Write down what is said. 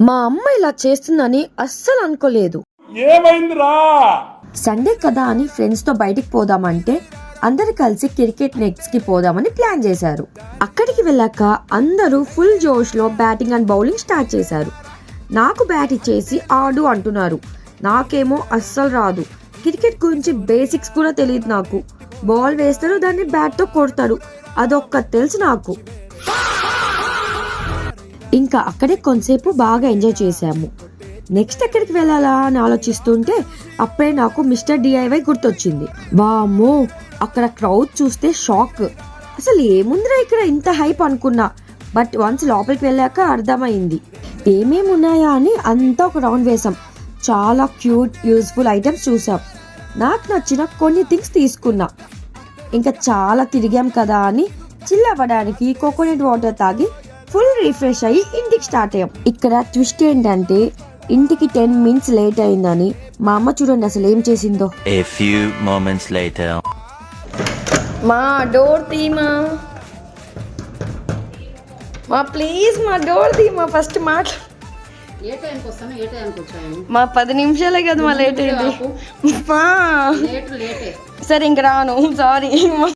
మా అమ్మ ఇలా చేస్తుందని అస్సలు అనుకోలేదు. సండే కదా అని ఫ్రెండ్స్ తో బయటికి పోదామంటే అందరు కలిసి క్రికెట్ నెట్స్ కి పోదామని ప్లాన్ చేశారు. అక్కడికి వెళ్ళాక అందరూ ఫుల్ జోష్ లో బ్యాటింగ్ అండ్ బౌలింగ్ స్టార్ట్ చేశారు. నాకు బ్యాట్ ఇచ్చేసి ఆడు అంటున్నారు. నాకేమో అస్సలు రాదు. క్రికెట్ గురించి బేసిక్స్ కూడా తెలియదు నాకు. బాల్ వేస్తారు, దాన్ని బ్యాట్ తో కొడతారు, అదొక్క తెలుసు నాకు. ఇంకా అక్కడే కొంతసేపు బాగా ఎంజాయ్ చేశాము. నెక్స్ట్ ఎక్కడికి వెళ్ళాలా అని ఆలోచిస్తుంటే అప్పుడే నాకు మిస్టర్ డిఐవై గుర్తొచ్చింది. వామ్మో, అక్కడ క్రౌడ్ చూస్తే షాక్. అసలు ఏముందిరా ఇక్కడ ఇంత హైప్ అనుకున్నా. బట్ వన్స్ లోపలికి వెళ్ళాక అర్థమైంది. ఏమేమి ఉన్నాయా అని అంతా ఒక రౌండ్ వేసాం. చాలా క్యూట్ యూజ్ఫుల్ ఐటమ్స్ చూసాం. నాకు నచ్చిన కొన్ని థింగ్స్ తీసుకున్నా. ఇంకా చాలా తిరిగాం కదా అని చిల్ అవ్వడానికి కోకోనట్ వాటర్ తాగి ఫుల్ రిఫ్రెష్ అయ్యి ఇంటికి స్టార్ట్ అయ్యాం. ఇక్కడ ట్విస్ట్ ఏంటంటే ఇంటికి 10 minutes లేట్ అయిందని మా అమ్మ చూడండి అసలు ఏం చేసిందో. A few moments later. మా డోర్ తీమా, మా ప్లీజ్ మా డోర్ తీమా. ఫస్ట్ మాట మా 10 నిమిషాలే కదా మా లేట్ అయింది. సరే ఇంక రాను, సారీ.